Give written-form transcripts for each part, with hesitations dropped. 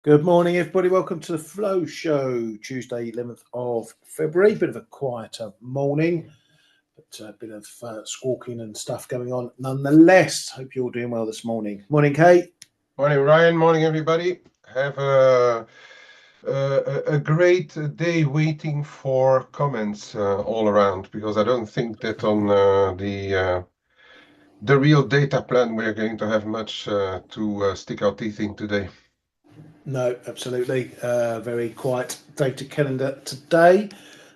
Good morning, everybody. Welcome to the Flow Show, Tuesday, 11th of February. Bit of a quieter morning, but a bit of squawking and stuff going on nonetheless. Hope you're all doing well this morning. Morning, Kate. Morning, Ryan. Morning, everybody. Have a great day waiting for comments all around, because I don't think that on the real data plan we're going to have much to stick our teeth in today. No, absolutely. Very quiet data calendar today.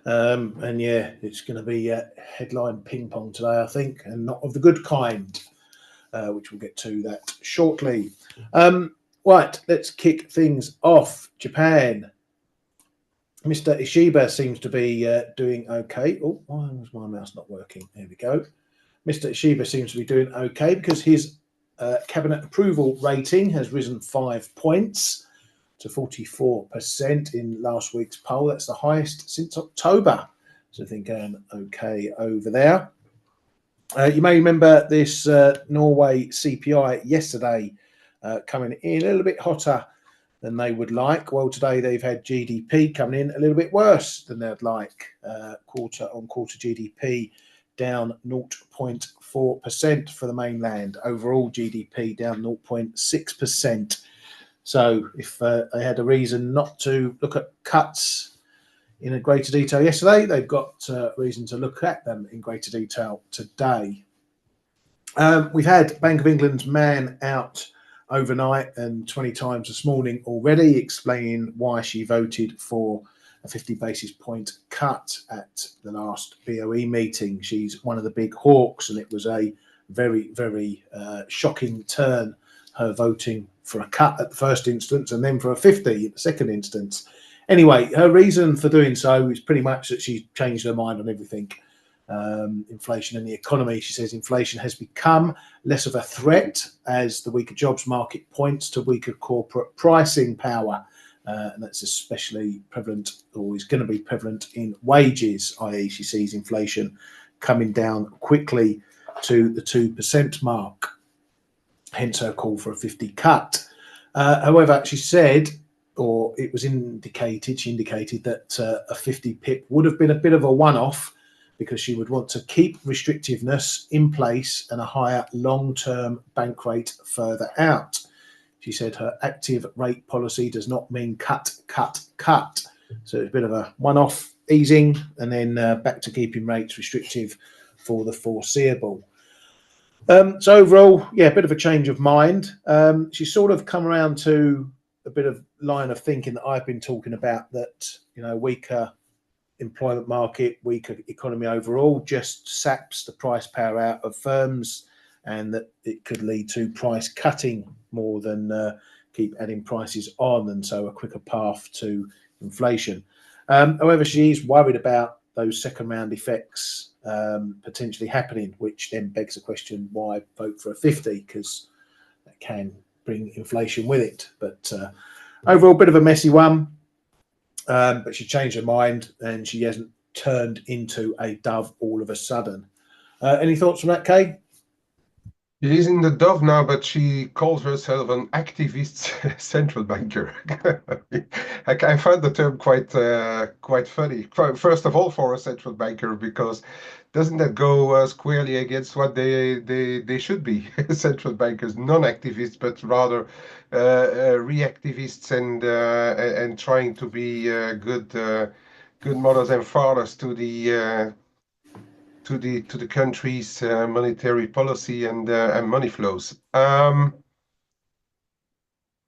And yeah, it's going to be headline ping-pong today, I think, and not of the good kind, which we'll get to that shortly. Right, let's kick things off. Japan. Mr. Ishiba seems to be doing okay. Oh, why was my mouse not working? There we go. Mr. Ishiba seems to be doing okay because his cabinet approval rating has risen 5 points to 44% in last week's poll. That's the highest since October. So I think okay over there. You may remember this Norway CPI yesterday coming in a little bit hotter than they would like. Well, today they've had GDP coming in a little bit worse than they'd like. Quarter on quarter GDP down 0.4% for the mainland. Overall GDP down 0.6%. So if they had a reason not to look at cuts in a greater detail yesterday, they've got reason to look at them in greater detail today. We've had Bank of England's man out overnight and 20 times this morning already, explaining why she voted for a 50 basis point cut at the last BOE meeting. She's one of the big hawks, and it was a very, very shocking turn, her voting for a cut at the first instance and then for a 50 at the second instance. Anyway, her reason for doing so is pretty much that she's changed her mind on everything. Inflation and the economy. She says inflation has become less of a threat as the weaker jobs market points to weaker corporate pricing power. And that's especially prevalent, or is going to be prevalent, in wages, i.e. she sees inflation coming down quickly to the 2% mark. Hence her call for a 50 cut. However, she said, or it was indicated, she indicated that a 50 pip would have been a bit of a one-off, because she would want to keep restrictiveness in place and a higher long-term bank rate further out. She said her active rate policy does not mean cut. So it's a bit of a one-off easing and then back to keeping rates restrictive for the foreseeable. So overall, yeah, a bit of a change of mind. She's sort of come around to a bit of line of thinking that I've been talking about, that, you know, weaker employment market, weaker economy overall just saps the price power out of firms, and that it could lead to price cutting more than keep adding prices on, and so a quicker path to inflation. However, she's worried about those second round effects potentially happening, which then begs the question, why vote for a 50? Because that can bring inflation with it. But overall, bit of a messy one. But she changed her mind and she hasn't turned into a dove all of a sudden. Any thoughts from that, Kay? She is in the dove now, but she calls herself an activist central banker. I find the term quite funny. First of all, for a central banker, because doesn't that go squarely against what they should be? Central bankers, non-activists, but rather reactivists, and trying to be good mothers and fathers to the country's monetary policy and money flows.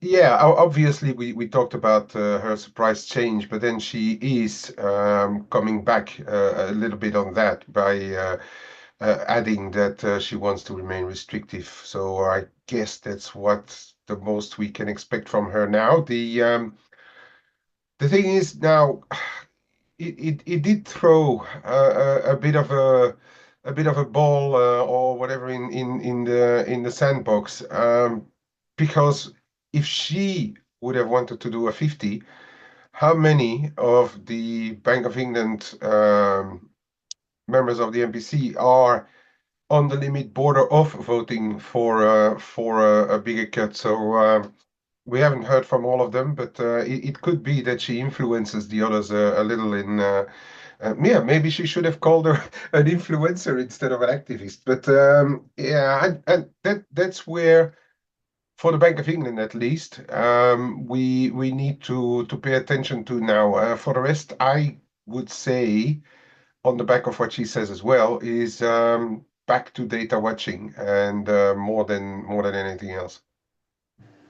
Yeah, obviously we talked about her surprise change, but then she is coming back a little bit on that by adding that she wants to remain restrictive. So I guess that's what the most we can expect from her now. The thing is now, it did throw a bit of a ball or whatever in the sandbox, because if she would have wanted to do a 50, how many of the Bank of England members of the MPC are on the limit border of voting for a bigger cut? So We haven't heard from all of them, but it could be that she influences the others a little in. Yeah, maybe she should have called her an influencer instead of an activist. But yeah, and that's where, for the Bank of England at least, we need to pay attention to now. For the rest, I would say, on the back of what she says as well, is back to data watching and more than anything else.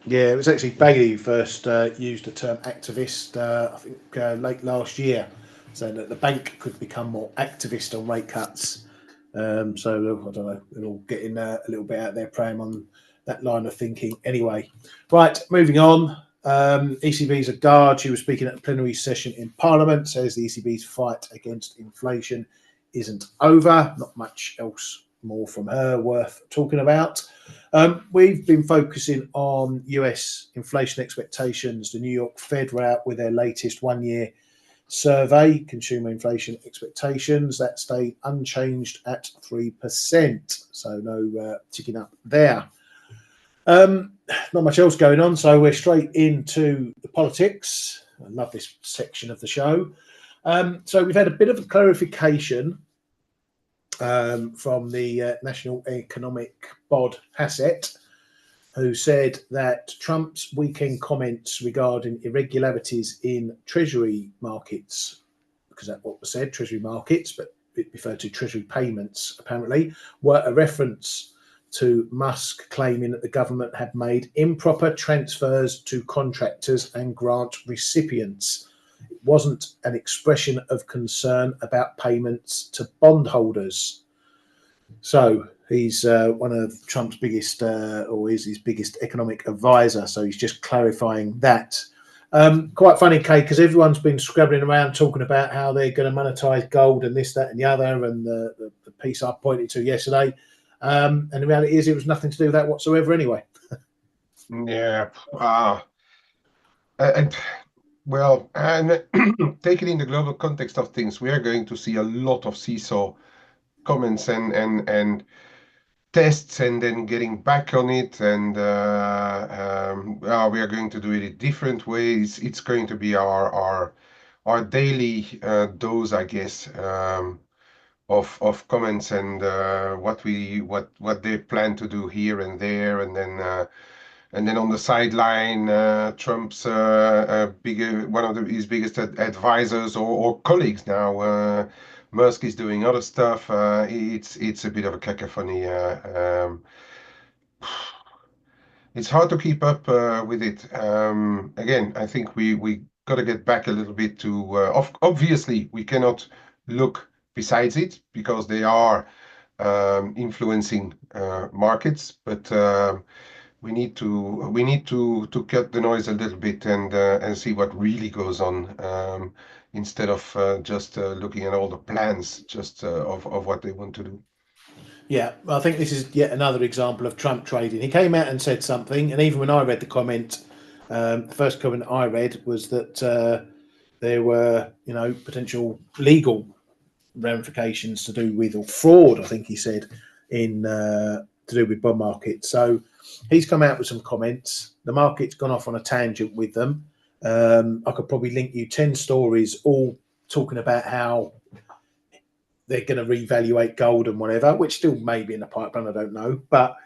Yeah, it was actually Bailey who first used the term activist, I think late last year, saying that the bank could become more activist on rate cuts. So I don't know, they're all getting a little bit out there praying on that line of thinking anyway. Right, moving on. ECB's Lagarde, she was speaking at a plenary session in Parliament, says the ECB's fight against inflation isn't over. Not much else more from her worth talking about. We've been focusing on US inflation expectations. The New York Fed were out with their latest one-year survey, consumer inflation expectations. That stayed unchanged at 3%. So no ticking up there. Not much else going on. So we're straight into the politics. I love this section of the show. So we've had a bit of a clarification from the National Economic Bod Hassett, who said that Trump's weekend comments regarding irregularities in Treasury markets, because that's what was said, Treasury markets, but it referred to Treasury payments apparently, were a reference to Musk claiming that the government had made improper transfers to contractors and grant recipients. It wasn't an expression of concern about payments to bondholders. So he's one of Trump's biggest, or is his biggest economic advisor. So he's just clarifying that. Quite funny, Kate, because everyone's been scrabbling around talking about how they're going to monetize gold and this, that, and the other, and the piece I pointed to yesterday. And the reality is, it was nothing to do with that whatsoever, anyway. Yeah. And well, and taking in the global context of things, we are going to see a lot of seesaw comments and tests, and then getting back on it, and we are going to do it in different ways. It's going to be our daily dose, I guess, of comments and what they plan to do here and there, and then on the sideline, Trump's one of his biggest advisors or colleagues now. Musk is doing other stuff. It's a bit of a cacophony. It's hard to keep up with it. Again, I think we got to get back a little bit to. Obviously, we cannot look besides it because they are influencing markets, but. We need to cut the noise a little bit and see what really goes on, instead of just looking at all the plans just of what they want to do. Yeah, I think this is yet another example of Trump trading. He came out and said something, and even when I read the comment, the first comment I read was that there were, potential legal ramifications to do with, or fraud, I think he said, in to do with bond markets. So he's come out with some comments. The market's gone off on a tangent with them. I could probably link you 10 stories all talking about how they're going to reevaluate gold and whatever, which still may be in the pipeline, I don't know. But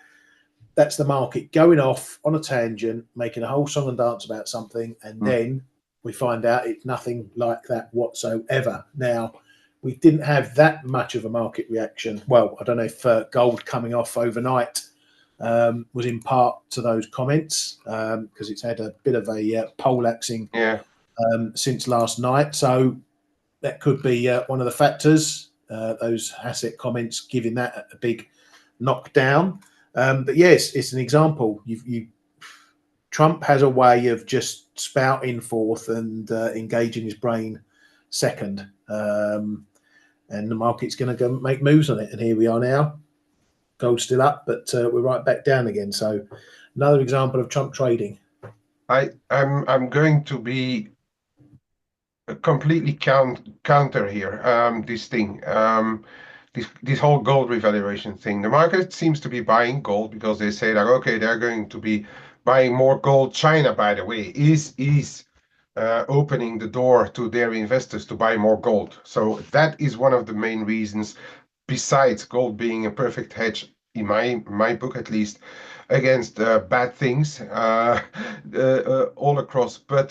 that's the market going off on a tangent, making a whole song and dance about something, and then we find out it's nothing like that whatsoever. Now, we didn't have that much of a market reaction. Well, I don't know if gold coming off overnight was in part to those comments, because it's had a bit of a poleaxing since last night. So that could be one of the factors, those asset comments giving that a big knockdown. But yes, it's an example. Trump has a way of just spouting forth and engaging his brain second. And the market's going to go make moves on it. And here we are now. Gold's still up, but we're right back down again. So another example of Trump trading. I'm going to be completely counter here. This whole gold revaluation thing. The market seems to be buying gold because they say like, okay, they're going to be buying more gold. China, by the way, is opening the door to their investors to buy more gold. So that is one of the main reasons, besides gold being a perfect hedge in my book at least, against bad things all across. But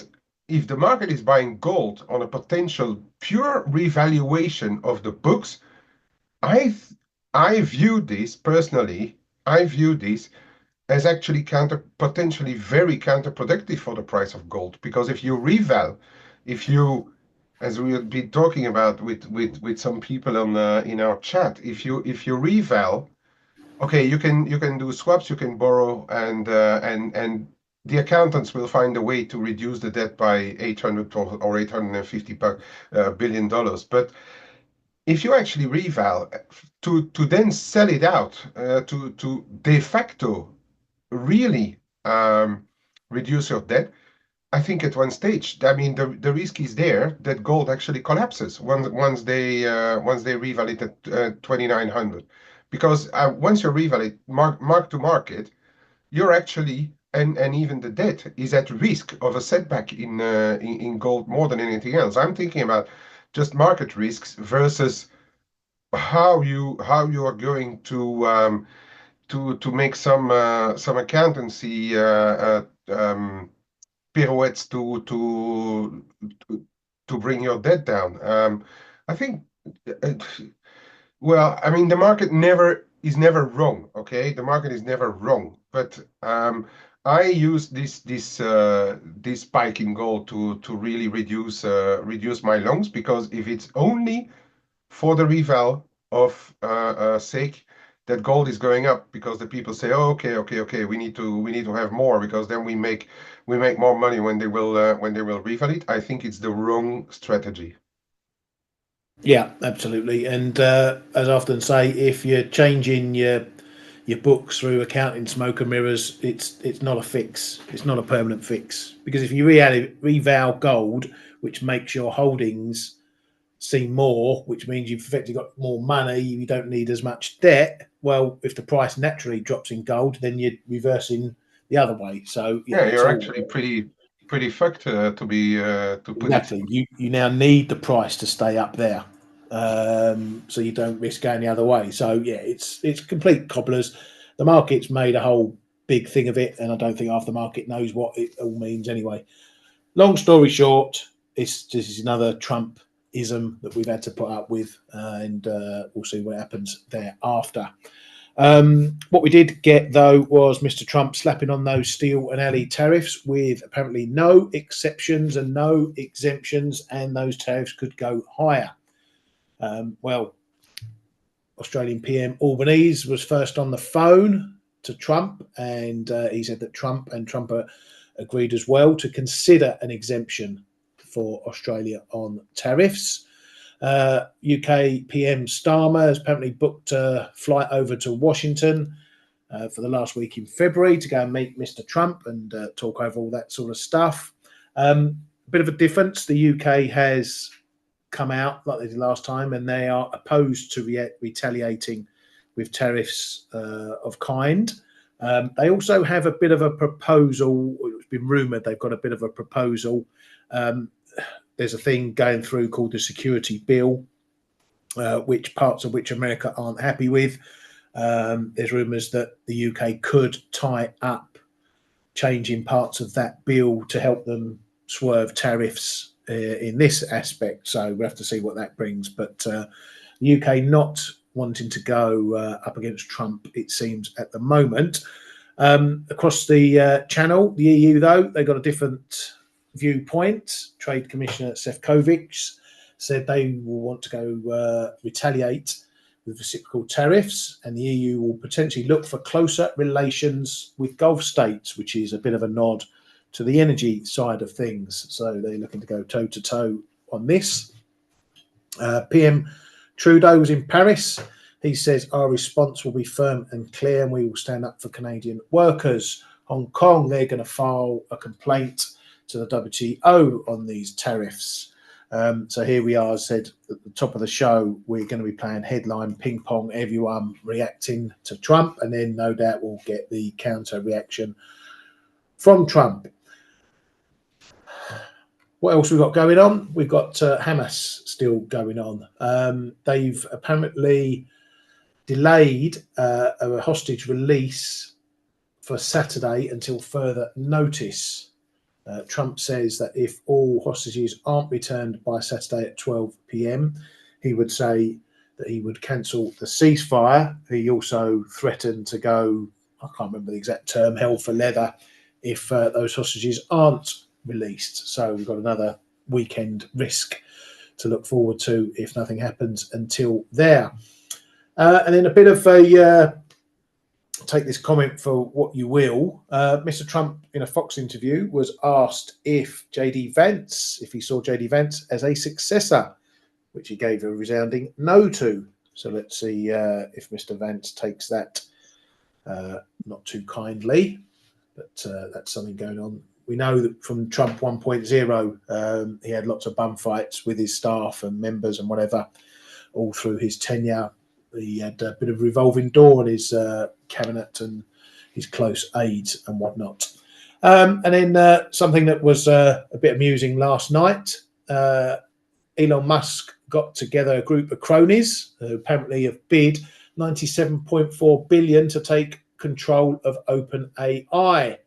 if the market is buying gold on a potential pure revaluation of the books, I I view this personally. I view this as actually potentially very counterproductive for the price of gold, because if you reval, if you, as we have been talking about with some people on in our chat, if you reval, okay, you can do swaps, you can borrow, and the accountants will find a way to reduce the debt by 800 or 850 billion dollars. But if you actually reval to then sell it out to de facto really reduce your debt, I think at one stage, I mean, the risk is there that gold actually collapses once they revalidate at 2,900, because once you revalidate mark to market, you're actually, and even the debt is at risk of a setback in gold more than anything else. I'm thinking about just market risks versus how you are going to make some accountancy pirouettes to bring your debt down. I think, uh, well, I mean, the market never wrong. Okay, the market is never wrong, but I use this spike in gold to really reduce my longs, because if it's only for the reval of sake that gold is going up, because the people say, oh, okay, we need to have more, because then we make more money when they will reval it. I think it's the wrong strategy. Yeah, absolutely. And as I often say, if you're changing your books through accounting smoke and mirrors, it's not a fix. It's not a permanent fix, because if you reval gold, which makes your holdings seem more, which means you've effectively got more money, you don't need as much debt. Well, if the price naturally drops in gold, then you're reversing the other way. So yeah, Yeah, it's you're all actually pretty fucked to put it. exactly. You now need the price to stay up there, so you don't risk going the other way. So yeah, it's complete cobblers. The market's made a whole big thing of it, and I don't think half the market knows what it all means anyway. Long story short, this is another Trumpism that we've had to put up with, and we'll see what happens thereafter. What we did get, though, was Mr. Trump slapping on those steel and alley tariffs with apparently no exceptions and no exemptions, and those tariffs could go higher. Well, Australian PM Albanese was first on the phone to Trump, and he said that Trump agreed as well to consider an exemption for Australia on tariffs. UK PM Starmer has apparently booked a flight over to Washington for the last week in February to go and meet Mr. Trump and talk over all that sort of stuff. A bit of a difference. The UK has come out like they did last time, and they are opposed to retaliating with tariffs of kind. They also have a bit of a proposal. It's been rumoured they've got a bit of a proposal. There's a thing going through called the security bill, which parts of which America aren't happy with. There's rumours that the UK could tie up changing parts of that bill to help them swerve tariffs in this aspect. So we'll have to see what that brings. But the UK not wanting to go up against Trump, it seems, at the moment. Across the channel, the EU, though, they got a different viewpoint. Trade Commissioner Sefcovic said they will want to go retaliate with reciprocal tariffs, and the EU will potentially look for closer relations with Gulf states, which is a bit of a nod to the energy side of things. So they're looking to go toe to toe on this. PM Trudeau was in Paris. He says our response will be firm and clear, and we will stand up for Canadian workers. Hong Kong, they're going to file a complaint to the WTO on these tariffs. So here we are, said at the top of the show, we're going to be playing headline ping pong, everyone reacting to Trump, and then no doubt we'll get the counter reaction from Trump. What else we've got going on? We've got Hamas still going on. They've apparently delayed a hostage release for Saturday until further notice. Trump says that if all hostages aren't returned by Saturday at 12 p.m, he would say that he would cancel the ceasefire. He also threatened to go, I can't remember the exact term, hell for leather, if those hostages aren't released. So we've got another weekend risk to look forward to if nothing happens until there. And then a bit of a take this comment for what you will. Mr. Trump, in a Fox interview, was asked if he saw JD Vance as a successor, which he gave a resounding no to. So let's see if Mr. Vance takes that not too kindly, but that's something going on. We know that from Trump 1.0, he had lots of bum fights with his staff and members and whatever all through his tenure. He had a bit of revolving door in his cabinet and his close aides and whatnot. And then something that was a bit amusing last night, Elon Musk got together a group of cronies who apparently have bid 97.4 billion to take control of OpenAI.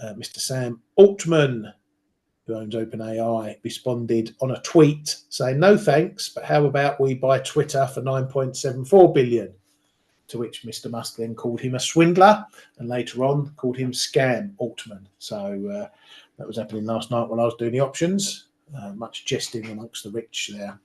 Mr. Sam Altman, who owns OpenAI, responded on a tweet saying, "No thanks, but how about we buy Twitter for 9.74 billion?" To which Mr. Musk then called him a swindler and later on called him Scam Altman. So that was happening last night while I was doing the options. Much jesting amongst the rich there.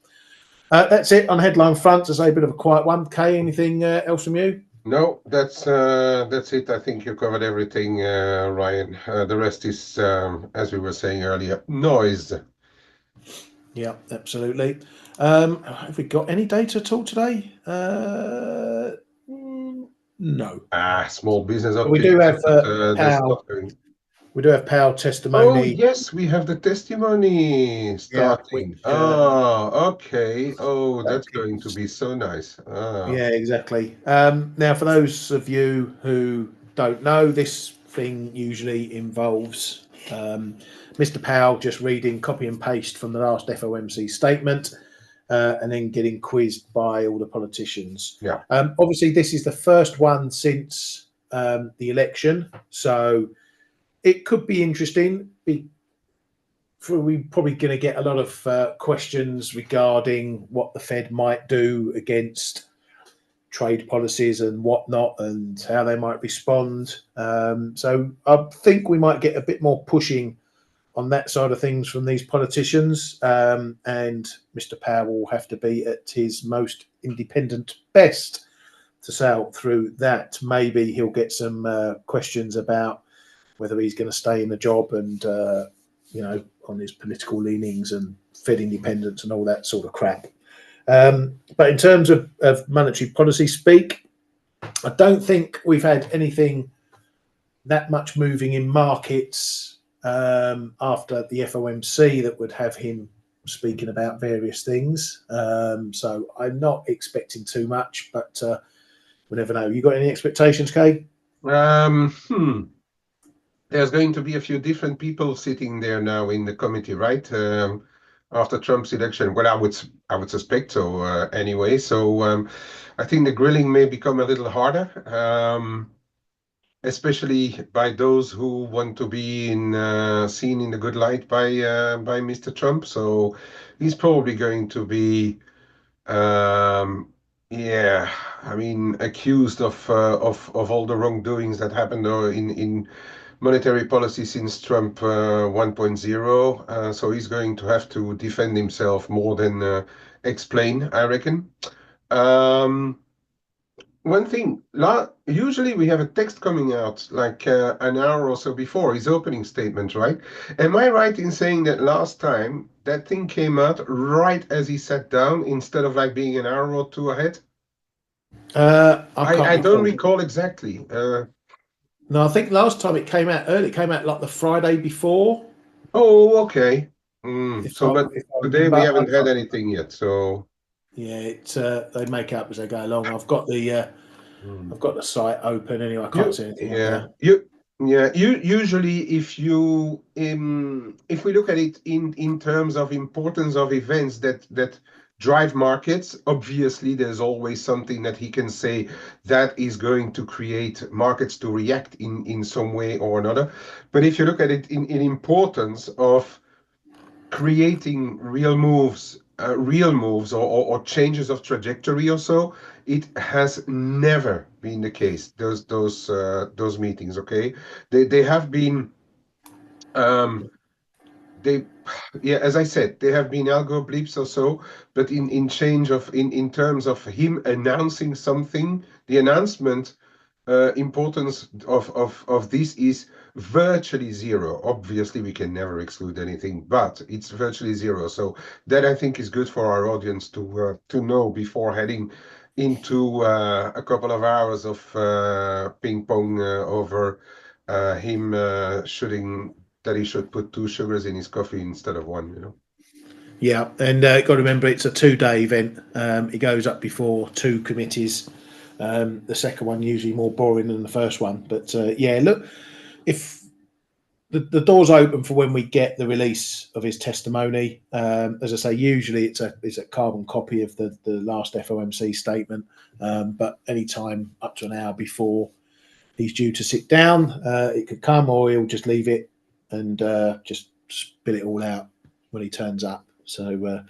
That's it on headline front. As a bit of a quiet one. Kay, anything else from you? No, that's it. I think you covered everything, Ryan. The rest is, as we were saying earlier, noise. Yeah, absolutely. Have we got any data at all today? No. Small business But we do have that's Powell. not going. We do have Powell Oh, testimony. yes, we have the testimony starting. Which, okay. Oh, that's going to be so nice. yeah, exactly. Now, for those of you who don't know, this thing usually involves Mr. Powell just reading copy and paste from the last FOMC statement and then getting quizzed by all the politicians. Yeah. Obviously, this is the first one since the election, so it could be interesting. We're probably going to get a lot of questions regarding what the Fed might do against trade policies and whatnot and how they might respond. So I think we might get a bit more pushing on that side of things from these politicians. And Mr. Powell will have to be at his most independent best to sail through that. Maybe he'll get some questions about whether he's going to stay in the job and, on his political leanings and Fed independence and all that sort of crap. But in terms of monetary policy speak, I don't think we've had anything that much moving in markets after the FOMC that would have him speaking about various things. So I'm not expecting too much, but we never know. You got any expectations, Kay? There's going to be a few different people sitting there now in the committee, right? After Trump's election. Well, I would suspect so anyway. So I think the grilling may become a little harder, especially by those who want to be seen in a good light by Mr. Trump. So he's probably going to be, accused of all the wrongdoings that happened in monetary policy since Trump 1.0. So he's going to have to defend himself more than explain, I reckon. One thing, usually we have a text coming out like an hour or so before his opening statement, right? Am I right in saying that last time that thing came out right as he sat down instead of like being an hour or two ahead? I don't recall exactly. No, I think last time it came out early. It came out like the Friday before. Oh, okay. But today we haven't had anything yet. So yeah, they make up as they go along. I've got the site open anyway. I can't see anything on there. Yeah, usually if you if we look at it in terms of importance of events that drive markets, obviously there's always something that he can say that is going to create markets to react in some way or another. But if you look at it in importance of creating real moves or changes of trajectory or so, it has never been the case. Those meetings, okay, they have been um, they yeah, as I said, there have been algo blips or so, but in change of in terms of him announcing something, the announcement importance of this is virtually zero. Obviously, we can never exclude anything, but it's virtually zero. So that I think is good for our audience to know before heading into a couple of hours of ping pong over him shoulding that he should put two sugars in his coffee instead of one. You know. Yeah, and got to remember it's a 2-day event. It goes up before 2 committees. The second one usually more boring than the first one, but yeah, look, if the door's open for when we get the release of his testimony. As I say, usually it's a carbon copy of the last FOMC statement, but any time up to an hour before he's due to sit down, it could come, or he'll just leave it and just spit it all out when he turns up. So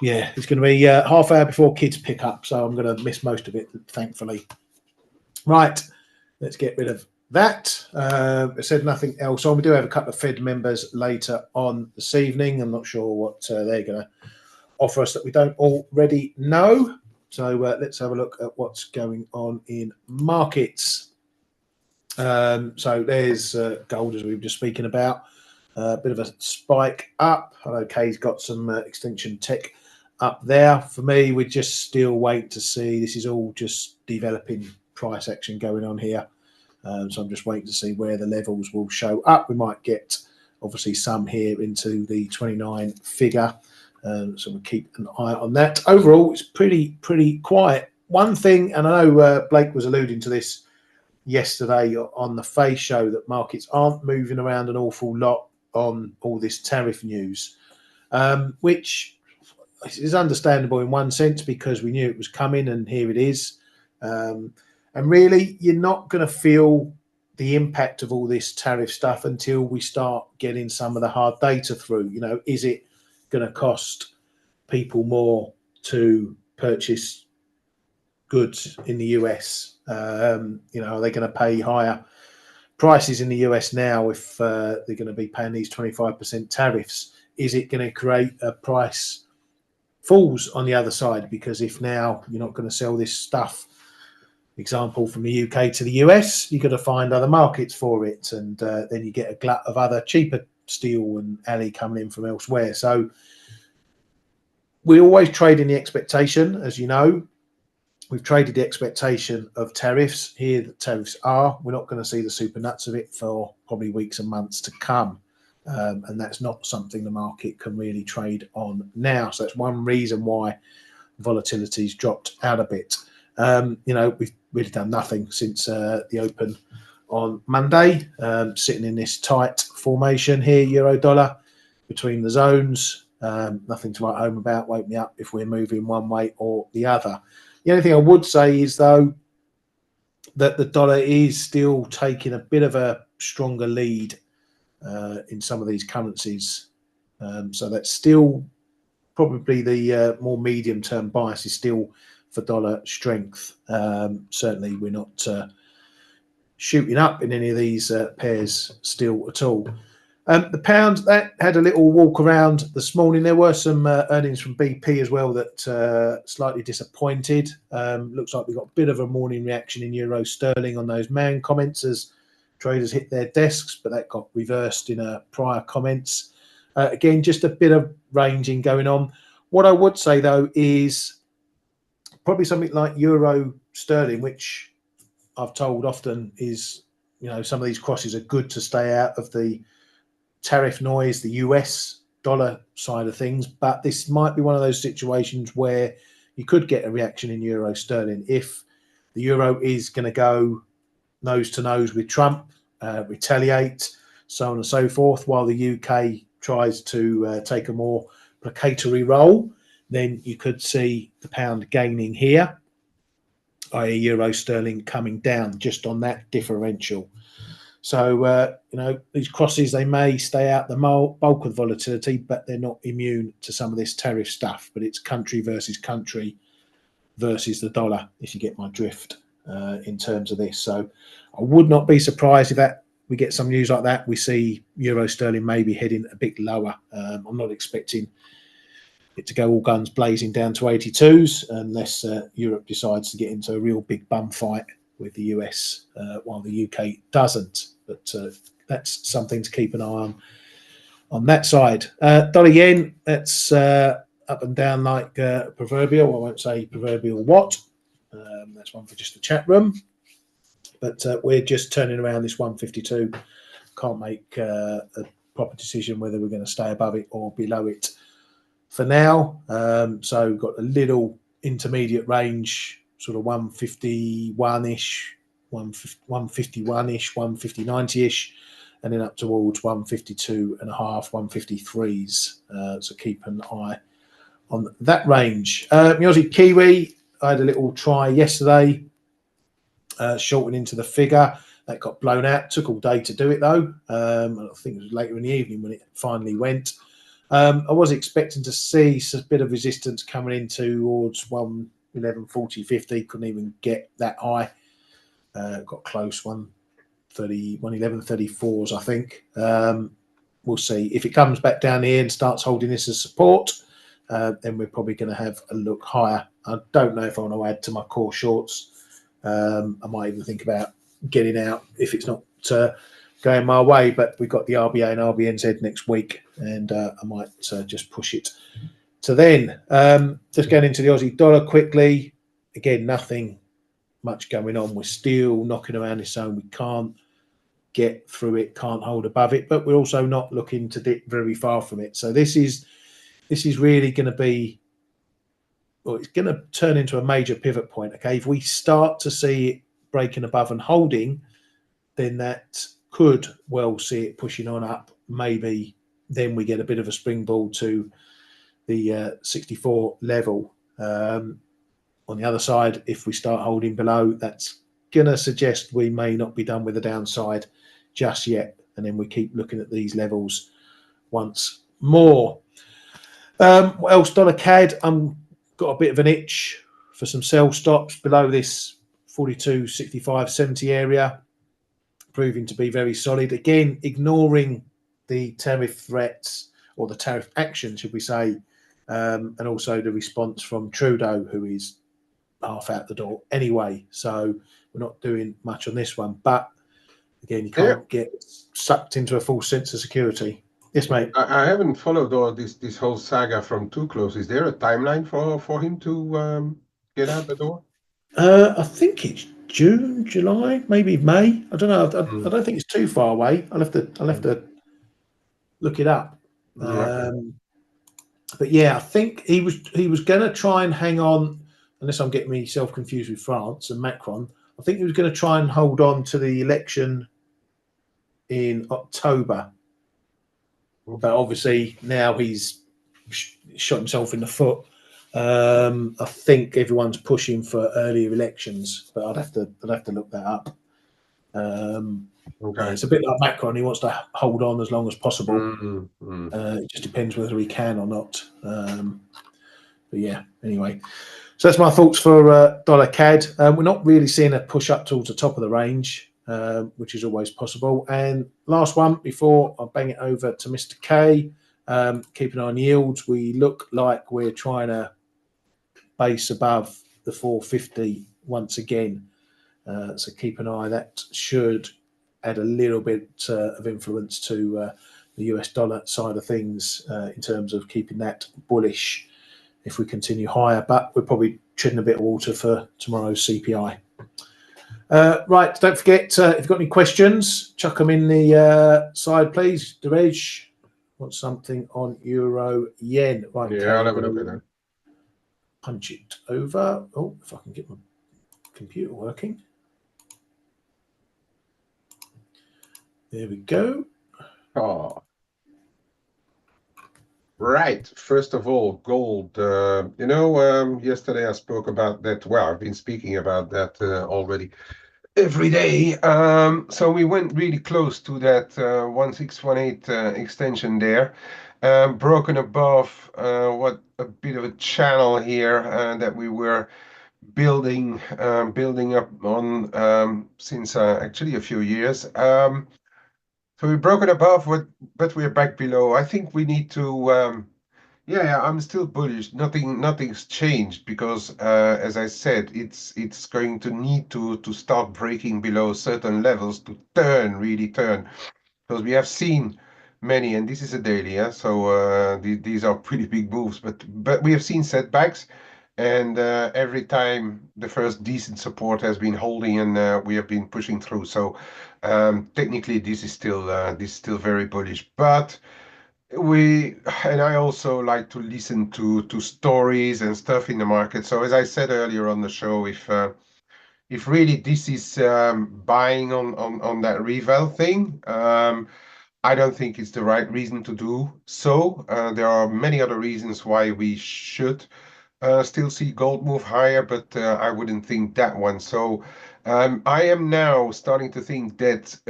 yeah, it's going to be half hour before kids pick up, so I'm going to miss most of it, thankfully. Right, let's get rid of that. I said nothing else on. We do have a couple of Fed members later on this evening. I'm not sure what they're going to offer us that we don't already know. So let's have a look at what's going on in markets. So there's gold, as we were just speaking about. A bit of a spike up. I know Kay's got some Extinction Tech up there. For me, we're just still waiting to see. This is all just developing price action going on here. So I'm just waiting to see where the levels will show up. We might get obviously some here into the 29 figure. So we'll keep an eye on that. Overall, it's pretty quiet. One thing, and I know Blake was alluding to this yesterday on the Face show, that markets aren't moving around an awful lot on all this tariff news, which is understandable in one sense because we knew it was coming and here it is. And really, you're not going to feel the impact of all this tariff stuff until we start getting some of the hard data through. You know, is it going to cost people more to purchase goods in the US? You know, are they going to pay higher prices in the US now if they're going to be paying these 25% tariffs? Is it going to create a price falls on the other side? Because if now you're not going to sell this stuff, example from the UK to the US, you've got to find other markets for it, and then you get a glut of other cheaper steel and alley coming in from elsewhere. So we always trade in the expectation, as you know. We've traded the expectation of tariffs. Here the tariffs are. We're not going to see the super nuts of it for probably weeks and months to come. And that's not something the market can really trade on now. So that's one reason why volatility's dropped out a bit. You know, we've really done nothing since the open on Monday, sitting in this tight formation here, euro dollar, between the zones. Nothing to write home about. Wake me up if we're moving one way or the other. The only thing I would say is, though, that the dollar is still taking a bit of a stronger lead in some of these currencies. So that's still probably the more medium-term bias is still for dollar strength. Certainly, we're not shooting up in any of these pairs still at all. The pound, that had a little walk around this morning. There were some earnings from BP as well that slightly disappointed. Looks like we got a bit of a morning reaction in euro sterling on those man comments as traders hit their desks, but that got reversed in prior comments. Again, just a bit of ranging going on. What I would say, though, is probably something like euro sterling, which I've told often is, you know, some of these crosses are good to stay out of the tariff noise, the US dollar side of things. But this might be one of those situations where you could get a reaction in euro sterling if the euro is going to go nose to nose with Trump. retaliate, so on and so forth, while the UK tries to take a more placatory role, then you could see the pound gaining here, i.e. euro sterling coming down just on that differential. So, these crosses, they may stay out the bulk of the volatility, but they're not immune to some of this tariff stuff. But it's country versus country versus the dollar, if you get my drift, in terms of this. So I would not be surprised if we get some news like that. We see euro sterling maybe heading a bit lower. I'm not expecting it to go all guns blazing down to 82s unless Europe decides to get into a real big bum fight with the US, while the UK doesn't. But that's something to keep an eye on that side. Dollar yen, that's up and down like proverbial. I won't say proverbial what. That's one for just the chat room. But we're just turning around this 152. Can't make a proper decision whether we're going to stay above it or below it for now. So we've got a little intermediate range, sort of 151-ish, 151-ish, 150-90-ish, and then up towards 152.5, 153s. So keep an eye on that range. Aussie Kiwi, I had a little try yesterday, shorting into the figure. That got blown out. Took all day to do it though. I think it was later in the evening when it finally went. I was expecting to see a bit of resistance coming in towards 111.40.50. Couldn't even get that high. Got close, 111.34s, I think. We'll see. If it comes back down here and starts holding this as support, then we're probably going to have a look higher. I don't know if I want to add to my core shorts. I might even think about getting out if it's not going my way, but we've got the RBA and RBNZ next week, and I might just push it to then. Just going into the Aussie dollar quickly. Again, nothing much going on. We're still knocking around this zone. We can't get through it, can't hold above it, but we're also not looking to dip very far from it. So this is really going to be, well, it's going to turn into a major pivot point. Okay, if we start to see it breaking above and holding, then that could well see it pushing on up. Maybe then we get a bit of a springboard to the 64 level. On the other side, if we start holding below, that's going to suggest we may not be done with the downside just yet. And then we keep looking at these levels once more. What else? Dollar CAD, got a bit of an itch for some sell stops below this 42.65.70 area, proving to be very solid. Again, ignoring the tariff threats, or the tariff action, should we say, and also the response from Trudeau, who is half out the door anyway. So we're not doing much on this one. But again, you can't get sucked into a false sense of security. Yes, mate. I haven't followed all this whole saga from too close. Is there a timeline for him to get out the door? I think it's June, July, maybe May. I don't know. I don't think it's too far away. I'll have to look it up. But yeah, I think he was going to try and hang on, unless I'm getting myself confused with France and Macron. I think he was going to try and hold on to the election in October. But obviously now he's shot himself in the foot. I think everyone's pushing for earlier elections, but I'd have to look that up. Okay. It's a bit like Macron. He wants to hold on as long as possible. It just depends whether he can or not. But yeah, anyway. So that's my thoughts for dollar CAD. We're not really seeing a push up towards the top of the range, which is always possible. And last one before I bang it over to Mr. K. Keep an eye on yields. We look like we're trying to base above the 450 once again. So keep an eye. That should add a little bit of influence to the US dollar side of things in terms of keeping that bullish if we continue higher. But we're probably treading a bit of water for tomorrow's CPI. Right, don't forget, if you've got any questions, chuck them in the side, please. Derej, want something on euro yen? Right, Yeah, okay, I'll have a look at that. Punch it over. Oh, if I can get my computer working. There we go. Oh, right. First of all, gold. Yesterday I spoke about that. Well, I've been speaking about that already every day. So we went really close to that 1618 extension there. Broken above what a bit of a channel here that we were building up on since actually a few years. So we've broken above, but we're back below. I think we need to. Yeah, I'm still bullish. Nothing's changed because, as I said, it's going to need to start breaking below certain levels to really turn, because we have seen many, and this is a daily, yeah. So these are pretty big moves, but we have seen setbacks, and every time the first decent support has been holding, and we have been pushing through. So technically, this is still very bullish, but. We and I also like to listen to stories and stuff in the market. So as I said earlier on the show, if really this is buying on that reval thing, I don't think it's the right reason to do so. There are many other reasons why we should still see gold move higher, but I wouldn't think that one. So I am now starting to think that.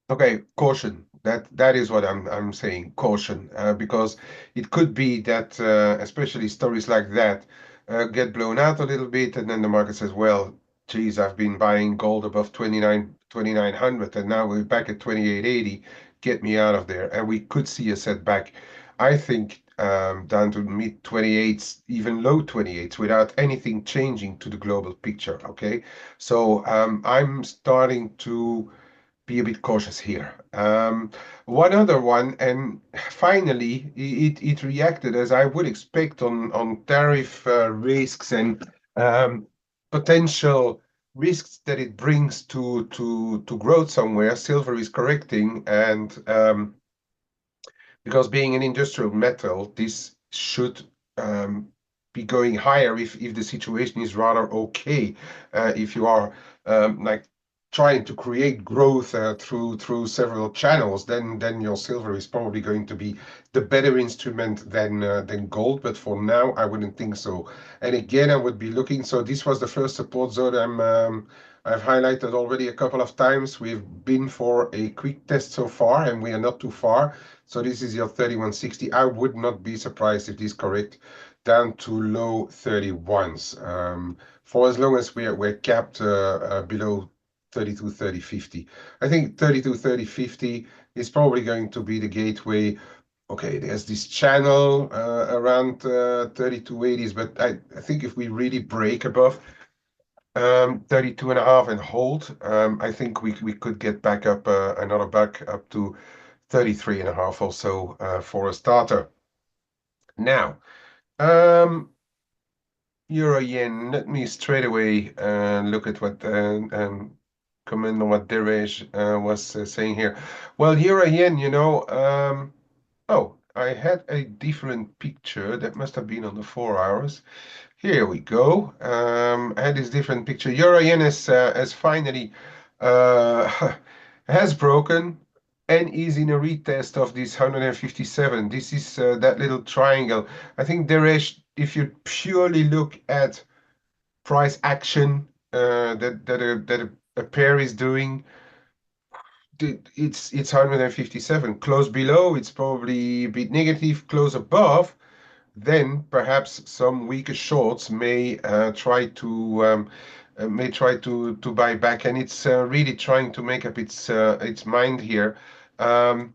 Okay, caution. That is what I'm saying. Caution, because it could be that, especially stories like that, get blown out a little bit, and then the market says, "Well, geez, I've been buying gold above 2900, and now we're back at 2880. Get me out of there." And we could see a setback. I think down to mid 28s, even low 28s, without anything changing to the global picture. Okay, so I'm starting to be a bit cautious here. One other one, and finally, it reacted as I would expect on tariff risks and potential risks that it brings to growth somewhere. Silver is correcting, and because being an industrial metal, this should be going higher if the situation is rather okay. If you are like trying to create growth through several channels, then your silver is probably going to be the better instrument than gold. But for now, I wouldn't think so. And again, I would be looking. So this was the first support zone I've highlighted already a couple of times. We've been for a quick test so far, and we are not too far. So this is your 3160. I would not be surprised if this correct down to low 31s for as long as we're capped below 32, 30, 50. I think 32, 30, 50 is probably going to be the gateway. Okay, there's this channel around 3280s, but I think if we really break above 32 and a half and hold, I think we could get back up another buck up to 33 and a half or so for a starter. Now, euro yen, let me straight away look at what comment on what Derej was saying here. Well, euro yen, oh, I had a different picture that must have been on the 4 hours. Here we go. I had this different picture. Euro yen has finally has broken and is in a retest of this 157. This is that little triangle. I think there is, if you purely look at price action that a pair is doing, it's 157. Close below, it's probably a bit negative. Close above, then perhaps some weaker shorts may try to buy back, and it's really trying to make up its mind here. Um,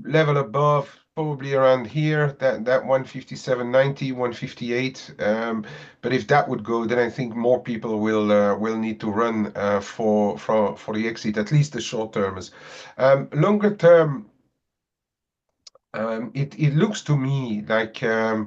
Level above, probably around here, that 157.90, 158. But if that would go, then I think more people will need to run for the exit, at least the short termers. Longer term. It looks to me like yeah,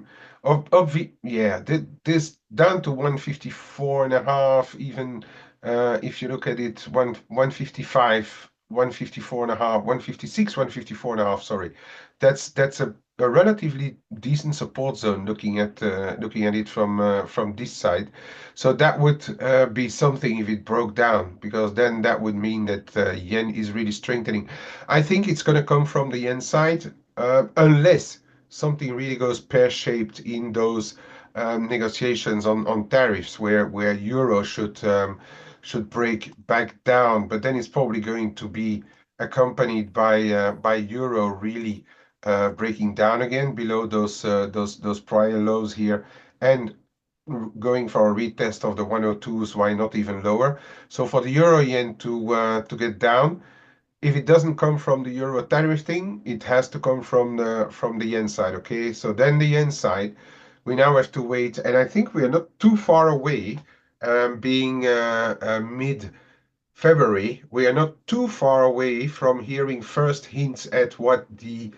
this down to 154 and a half, even if you look at it, 155, 154 and a half, 156, 154 and a half, sorry. That's a a relatively decent support zone looking at it from this side. So that would be something if it broke down, because then that would mean that yen is really strengthening. I think it's going to come from the yen side, unless something really goes pear-shaped in those negotiations on tariffs, where euro should break back down. But then it's probably going to be accompanied by euro really breaking down again below those prior lows here, and going for a retest of the 102s, why not even lower? So for the euro yen to get down, if it doesn't come from the euro tariff thing, it has to come from the yen side. Okay, so then the yen side, we now have to wait, and I think we are not too far away, being mid February, we are not too far away from hearing first hints at what the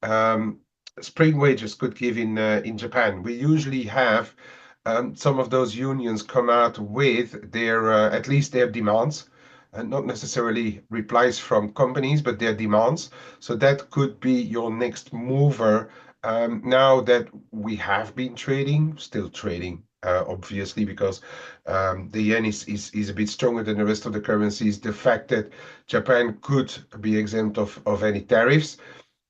um, spring wages could give in Japan. We usually have some of those unions come out with their at least their demands, and not necessarily replies from companies, but their demands. So that could be your next mover. Now that we have been trading, still trading, obviously, because the yen is a bit stronger than the rest of the currencies. The fact that Japan could be exempt of any tariffs,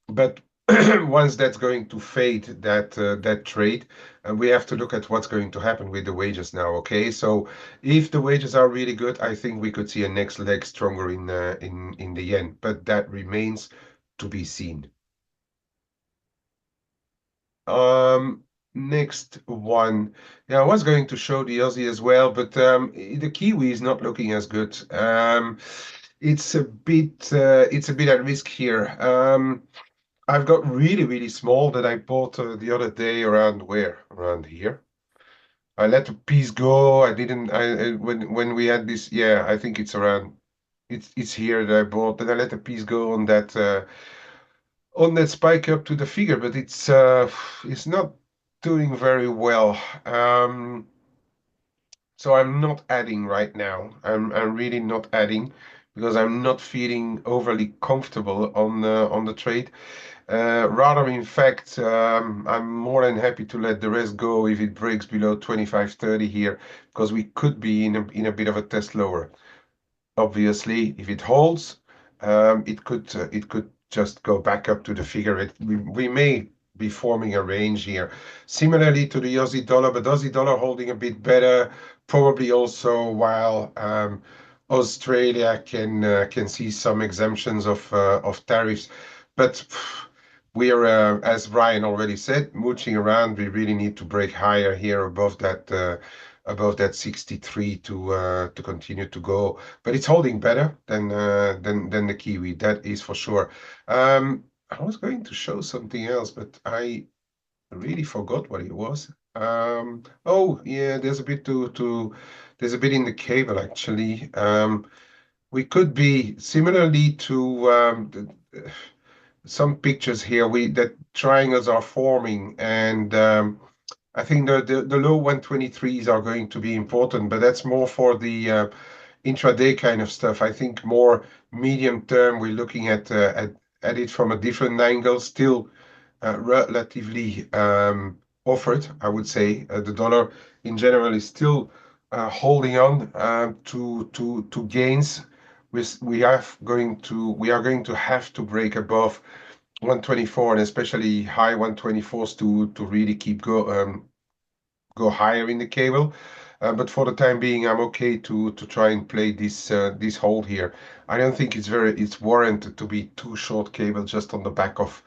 but once that's going to fade, that trade, and we have to look at what's going to happen with the wages now. Okay, so if the wages are really good, I think we could see a next leg stronger in the yen, but that remains to be seen. Um, Next one. Yeah, I was going to show the Aussie as well, but the Kiwi is not looking as good. It's a bit at risk here. I've got really, really small that I bought the other day around where? Around here. I let the piece go. I didn't. When we had this, yeah, I think it's around. It's here that I bought. Then I let the piece go on that spike up to the figure, but it's not doing very well. So I'm not adding right now. I'm really not adding because I'm not feeling overly comfortable on the trade. Rather, in fact, I'm more than happy to let the rest go if it breaks below 25.30 here, because we could be in a bit of a test lower. Obviously, if it holds, it could just go back up to the figure. We may be forming a range here, similarly to the Aussie dollar, but Aussie dollar holding a bit better, probably also while Australia can see some exemptions of tariffs, but we are, as Ryan already said, mooching around. We really need to break higher here above that 63 to continue to go, but it's holding better than the Kiwi. That is for sure. I was going to show something else, but I really forgot what it was. Oh yeah, there's a bit in the cable actually. We could be similarly to some pictures here. We that triangles are forming, and I think the low 123s are going to be important, but that's more for the intraday kind of stuff. I think more medium term, we're looking at it from a different angle, still relatively offered, I would say. The dollar in general is still holding on to gains. We are going to have to break above 124, and especially high 124s to really keep go higher in the cable. But for the time being, I'm okay to try and play this hold here. I don't think it's warranted to be too short cable just on the back of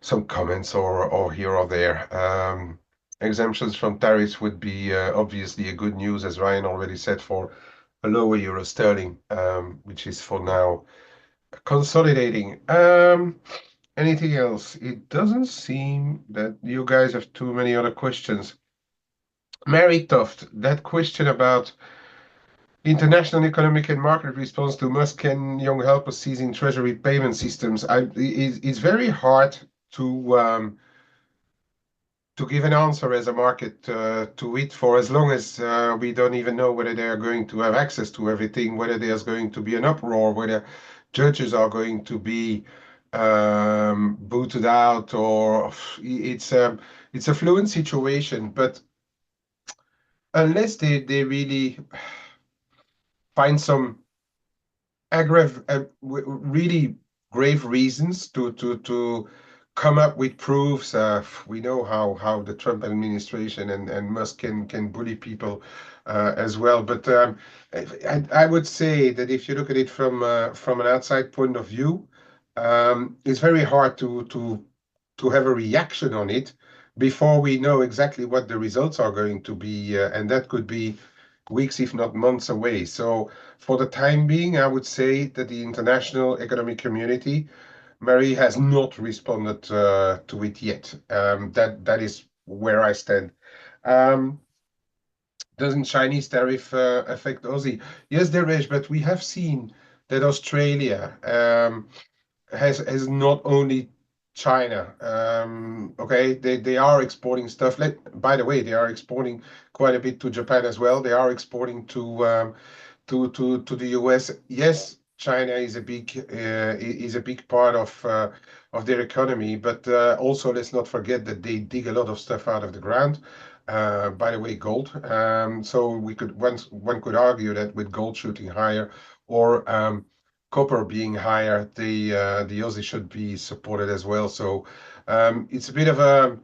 some comments or here or there. Exemptions from tariffs would be obviously a good news, as Ryan already said, for a lower euro sterling, which is for now consolidating. Anything else? It doesn't seem that you guys have too many other questions. Mary Toft, that question about international economic and market response to Musk, can Young help us seizing treasury payment systems? It's very hard to give an answer as a market to it, for as long as we don't even know whether they are going to have access to everything, whether there's going to be an uproar, whether judges are going to be booted out, or it's a fluent situation. But unless they really find some really grave reasons to come up with proofs. We know how the Trump administration and Musk can bully people as well. But I would say that if you look at it from an outside point of view, it's very hard to have a reaction on it before we know exactly what the results are going to be, and that could be weeks, if not months away. So for the time being, I would say that the international economic community, Mary, has not responded to it yet. That is where I stand. Um, doesn't Chinese tariff affect Aussie? Yes, there is, but we have seen that Australia has not only China. Okay, they are exporting stuff. By the way, they are exporting quite a bit to Japan as well. They are exporting to the US. Yes, China is a big part of their economy, but also let's not forget that they dig a lot of stuff out of the ground. By the way, gold. So one could argue that with gold shooting higher, or copper being higher, the Aussie should be supported as well. So it's a bit of a,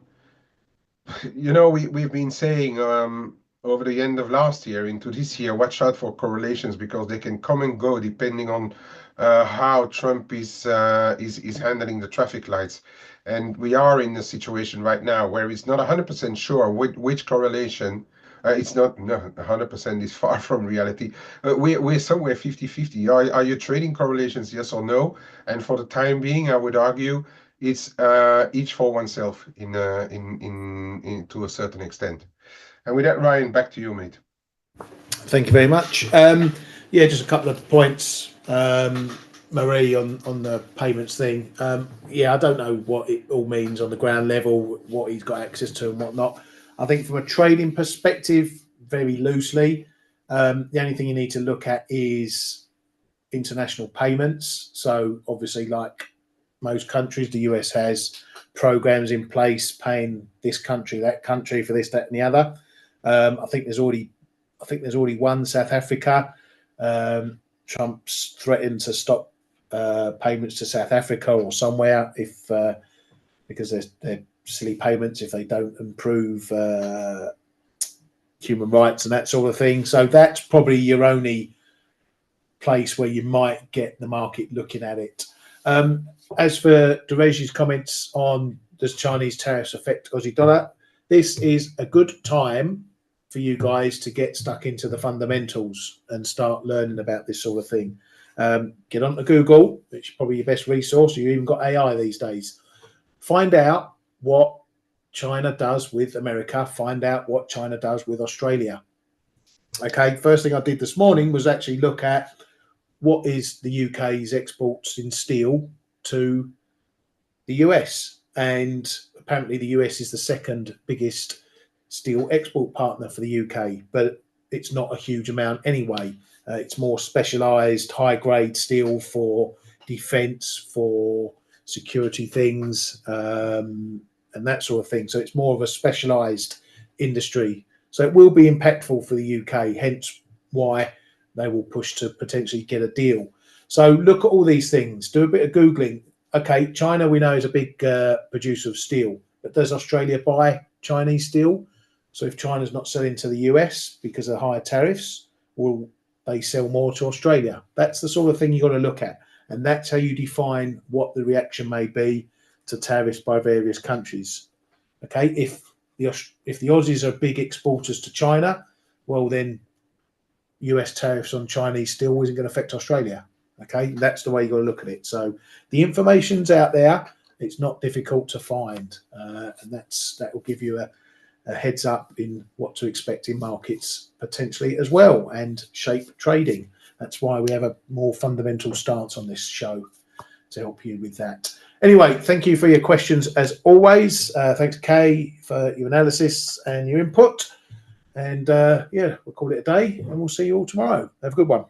we've been saying over the end of last year into this year, watch out for correlations because they can come and go depending on how Trump is handling the traffic lights. And we are in a situation right now where it's not 100% sure which correlation. It's not, no, 100% is far from reality. We're somewhere 50-50. Are you trading correlations, yes or no? And for the time being, I would argue it's each for oneself in to a certain extent. And with that, Ryan, back to you, mate. Thank you very much. Yeah, just a couple of points, Marie, on the payments thing. Yeah, I don't know what it all means on the ground level, what he's got access to and whatnot. I think from a trading perspective, very loosely, the only thing you need to look at is international payments. So obviously, like most countries, the US has programs in place paying this country, that country for this, that, and the other. I think there's already one, South Africa. Trump's threatened to stop payments to South Africa or somewhere if because they're silly payments if they don't improve human rights and that sort of thing. So that's probably your only place where you might get the market looking at it. As for Dereji's comments on does Chinese tariffs affect Aussie dollar, this is a good time for you guys to get stuck into the fundamentals and start learning about this sort of thing. Get onto Google, which is probably your best resource. You even got AI these days. Find out what China does with America. Find out what China does with Australia. Okay, first thing I did this morning was actually look at what is the UK's exports in steel to the US. And apparently the US is the second biggest steel export partner for the UK, but it's not a huge amount anyway. It's more specialised, high-grade steel for defence, for security things, and that sort of thing. So it's more of a specialised industry. So it will be impactful for the UK, hence why they will push to potentially get a deal. So look at all these things. Do a bit of Googling. Okay, China we know is a big producer of steel, but does Australia buy Chinese steel? So if China's not selling to the US because of higher tariffs, will they sell more to Australia? That's the sort of thing you've got to look at. And that's how you define what the reaction may be to tariffs by various countries. Okay, if the Aussies are big exporters to China, well then US tariffs on Chinese steel isn't going to affect Australia. Okay, that's the way you've got to look at it. So the information's out there. It's not difficult to find, and that will give you a heads up in what to expect in markets potentially as well, and shape trading. That's why we have a more fundamental stance on this show to help you with that. Anyway, thank you for your questions as always. Thanks, Kay, for your analysis and your input. And yeah, we'll call it a day, and we'll see you all tomorrow. Have a good one.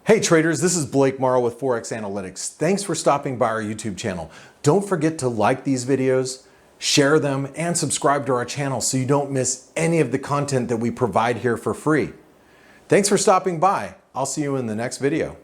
Hey traders, this is Blake Morrow with ForexAnalytix. Thanks for stopping by our YouTube channel. Don't forget to like these videos, share them, and subscribe to our channel so you don't miss any of the content that we provide here for free. Thanks for stopping by. I'll see you in the next video.